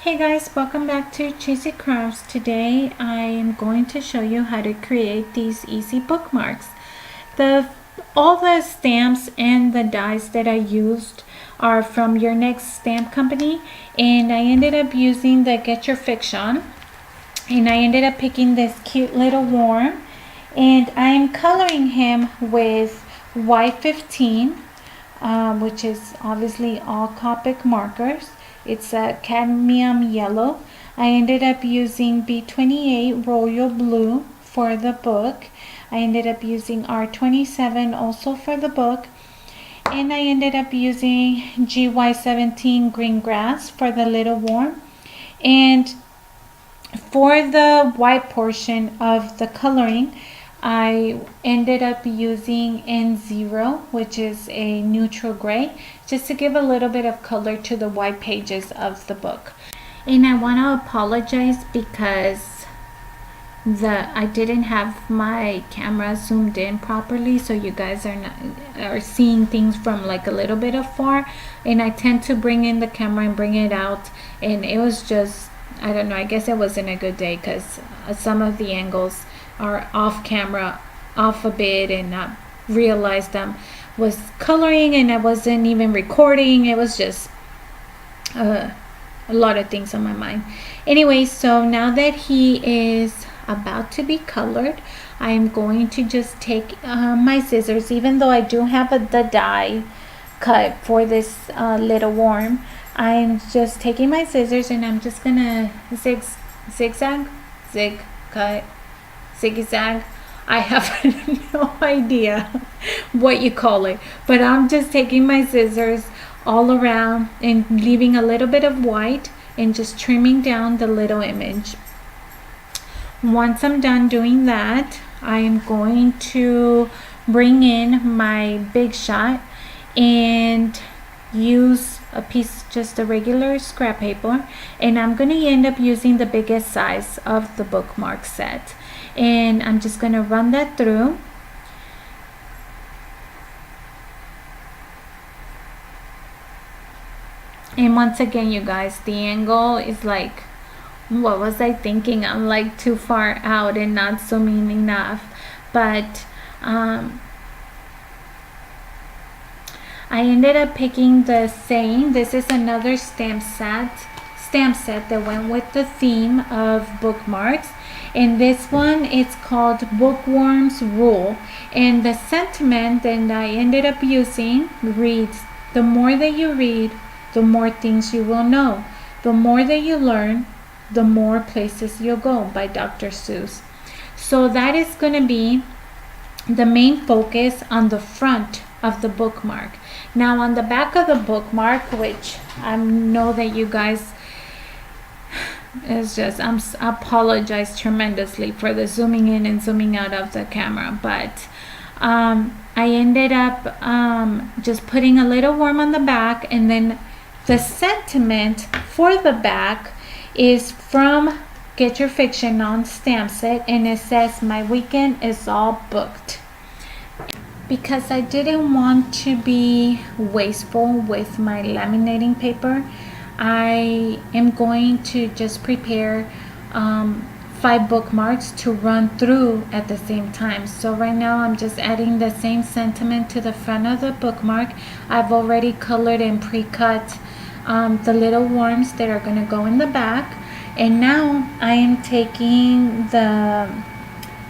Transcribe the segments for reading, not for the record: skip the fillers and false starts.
Hey guys, welcome back to Cheesy Crafts. Today I am going to show you how to create these easy bookmarks. All the stamps and the dies that I used are from Your Next Stamp Company, and I ended up using the Get Your Fix On, and I ended up picking this cute little worm, and I'm coloring him with Y15, which is obviously all Copic markers. It's a cadmium yellow. I ended up using B28 royal blue for the book. I ended up using R27 also for the book. And I ended up using GY17 green grass for the little worm. And for the white portion of the coloring, I ended up using N0, which is a neutral gray, just to give a little bit of color to the white pages of the book. And I want to apologize because I didn't have my camera zoomed in properly, so you guys are seeing things from like a little bit of far, and I tend to bring in the camera and bring it out, and it was just, I don't know, I guess it wasn't a good day because some of the angles are off camera, off a bit, and not realized was coloring and I wasn't even recording. It was just a lot of things on my mind. Anyway, so now that he is about to be colored, I'm going to just take my scissors, even though I do have the die cut for this little worm. I'm just taking my scissors and I'm just gonna zigzag, cut, zigzag. I have no idea what you call it, but I'm just taking my scissors all around and leaving a little bit of white and just trimming down the little image. Once I'm done doing that, I am going to bring in my Big Shot and use a piece, just a regular scrap paper, and I'm going to end up using the biggest size of the bookmark set, and I'm just going to run that through. And once again, you guys, the angle is like, what was I thinking? I'm like too far out and not zooming enough, but I ended up picking the same. This is another stamp set that went with the theme of bookmarks, and this one, it's called Bookworms Rule, and the sentiment that I ended up using reads, the more that you read, the more things you will know. The more that you learn, the more places you'll go, by Dr. Seuss. So that is going to be the main focus on the front of the bookmark. Now on the back of the bookmark, which I know that you guys, it's just, I apologize tremendously for the zooming in and zooming out of the camera, but I ended up just putting a little worm on the back, and then the sentiment for the back is from Get Your Fiction On stamp set, and it says, my weekend is all booked. Because I didn't want to be wasteful with my laminating paper, I am going to just prepare 5 bookmarks to run through at the same time. So right now I'm just adding the same sentiment to the front of the bookmark. I've already colored and pre-cut the little worms that are going to go in the back, and now I am taking the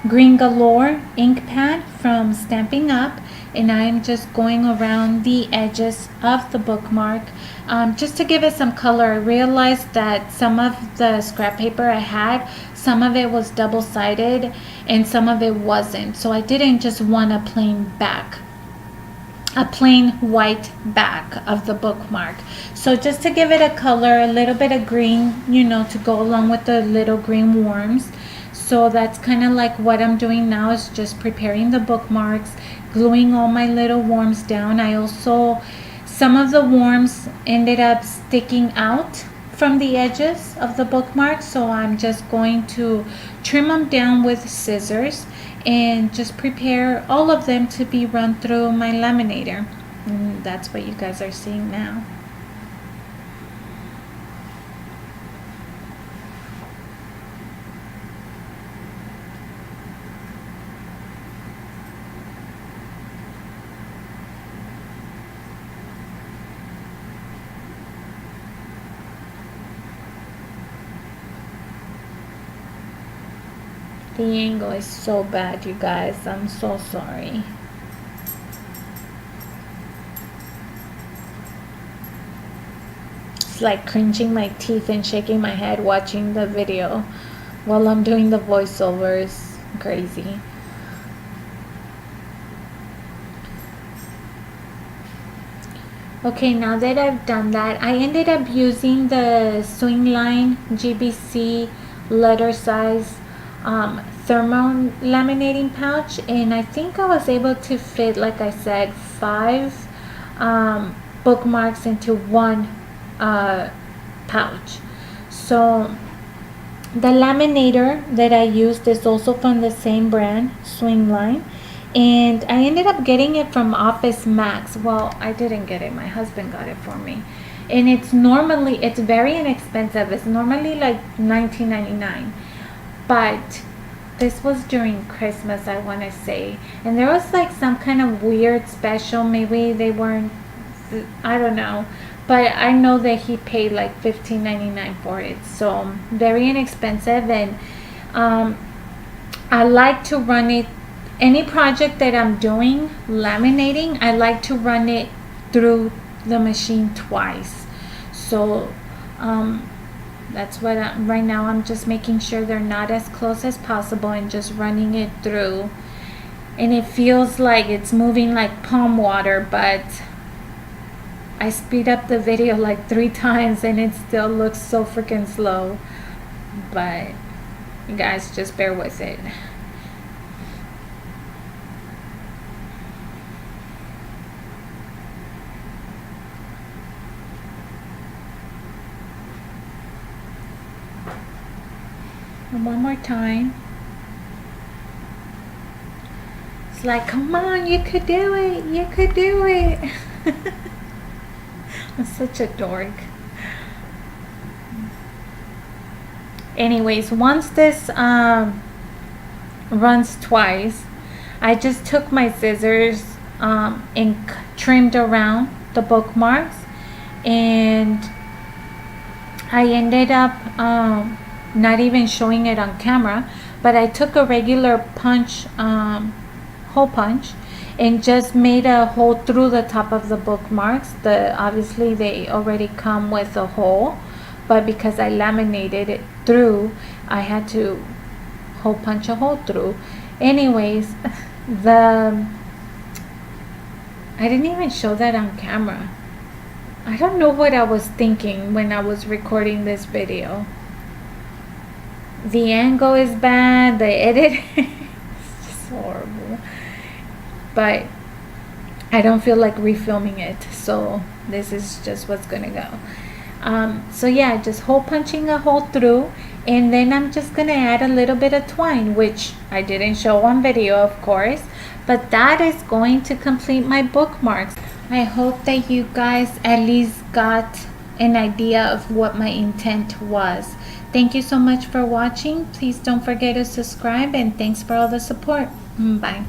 Green Galore ink pad from Stamping Up, and I am just going around the edges of the bookmark just to give it some color. I realized that some of the scrap paper I had, some of it was double-sided and some of it wasn't, so I didn't just want a plain white back of the bookmark. So just to give it a color, a little bit of green, to go along with the little green worms. So that's kind of like what I'm doing now, is just preparing the bookmarks, gluing all my little worms down. I also, some of the worms ended up sticking out from the edges of the bookmark, so I'm just going to trim them down with scissors and just prepare all of them to be run through my laminator. And that's what you guys are seeing now. The angle is so bad, you guys. I'm so sorry. It's like clenching my teeth and shaking my head watching the video while I'm doing the voiceovers. Crazy. Okay, now that I've done that, I ended up using the Swing Line GBC letter size thermo laminating pouch, and I think I was able to fit, like I said, 5 bookmarks into one pouch. So the laminator that I used is also from the same brand, Swing Line, and I ended up getting it from Office Max. Well, I didn't get it, my husband got it for me, and it's very inexpensive. It's normally like $19.99, but this was during Christmas, I want to say, and there was like some kind of weird special. Maybe they weren't, I don't know, but I know that he paid like $15.99 for it, so very inexpensive. And I like to run it, any project that I'm doing laminating, I like to run it through the machine twice. So that's what right now I'm just making sure they're not as close as possible and just running it through, and it feels like it's moving like palm water, but I speed up the video like 3 times and it still looks so freaking slow. But you guys just bear with it. And one more time. It's like, come on, you could do it. You could do it. I'm such a dork. Anyways, once this runs twice, I just took my scissors and trimmed around the bookmarks, and I ended up not even showing it on camera, but I took a regular punch, hole punch, and just made a hole through the top of the bookmarks. Obviously they already come with a hole, but because I laminated it through, I had to hole punch a hole through. Anyways, I didn't even show that on camera. I don't know what I was thinking when I was recording this video. The angle is bad, the edit is just horrible. But I don't feel like refilming it, so this is just what's gonna go. So yeah, just hole punching a hole through, and then I'm just gonna add a little bit of twine, which I didn't show on video, of course, but that is going to complete my bookmarks. I hope that you guys at least got an idea of what my intent was. Thank you so much for watching. Please don't forget to subscribe, and thanks for all the support. Bye.